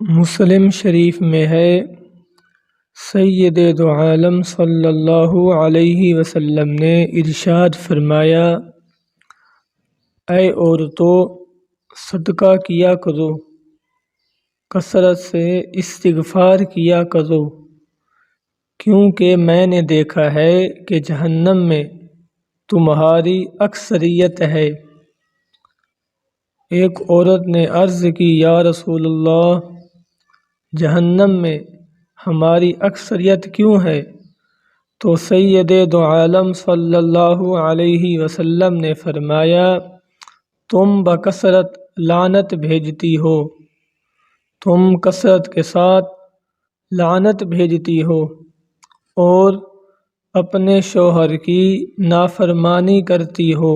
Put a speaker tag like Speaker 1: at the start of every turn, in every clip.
Speaker 1: مسلم شریف میں ہے، سید دو عالم صلی اللہ علیہ وسلم نے ارشاد فرمایا، اے عورتوں، صدقہ کیا کرو، کثرت سے استغفار کیا کرو، کیونکہ میں نے دیکھا ہے کہ جہنم میں تمہاری اکثریت ہے۔ ایک عورت نے عرض کی، یا رسول اللہ، جہنم میں ہماری اکثریت کیوں ہے؟ تو سید دو عالم صلی اللہ علیہ وسلم نے فرمایا، تم بکثرت لعنت بھیجتی ہو، تم کثرت کے ساتھ لعنت بھیجتی ہو اور اپنے شوہر کی نافرمانی کرتی ہو۔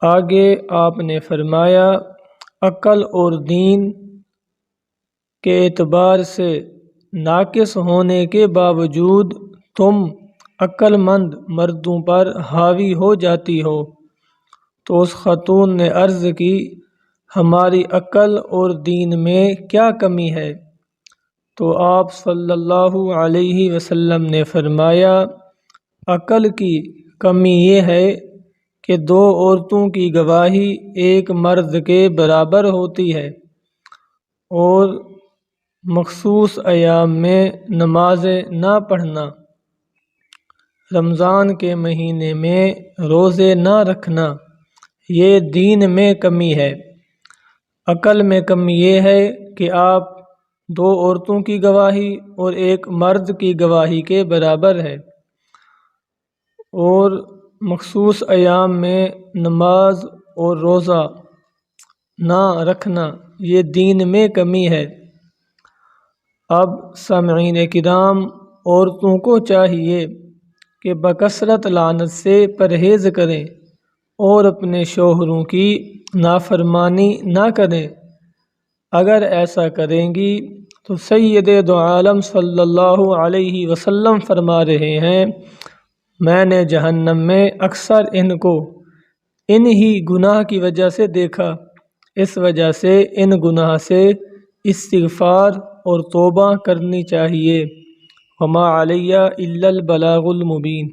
Speaker 1: آگے آپ نے فرمایا، عقل اور دین کے اعتبار سے ناقص ہونے کے باوجود تم عقل مند مردوں پر حاوی ہو جاتی ہو۔ تو اس خاتون نے عرض کی، ہماری عقل اور دین میں کیا کمی ہے؟ تو آپ صلی اللہ علیہ وسلم نے فرمایا، عقل کی کمی یہ ہے کہ دو عورتوں کی گواہی ایک مرد کے برابر ہوتی ہے، اور مخصوص ایام میں نمازیں نہ پڑھنا، رمضان کے مہینے میں روزے نہ رکھنا، یہ دین میں کمی ہے۔ عقل میں کمی یہ ہے کہ آپ دو عورتوں کی گواہی اور ایک مرد کی گواہی کے برابر ہے، اور مخصوص ایام میں نماز اور روزہ نہ رکھنا، یہ دین میں کمی ہے۔ اب سامعین کرام، عورتوں کو چاہیے کہ بکثرت لعنت سے پرہیز کریں اور اپنے شوہروں کی نافرمانی نہ کریں۔ اگر ایسا کریں گی تو سید دو عالم صلی اللہ علیہ وسلم فرما رہے ہیں، میں نے جہنم میں اکثر ان کو انہی گناہ کی وجہ سے دیکھا۔ اس وجہ سے ان گناہ سے استغفار اور توبہ کرنی چاہیے۔ وما علیہ الا البلاغ المبین۔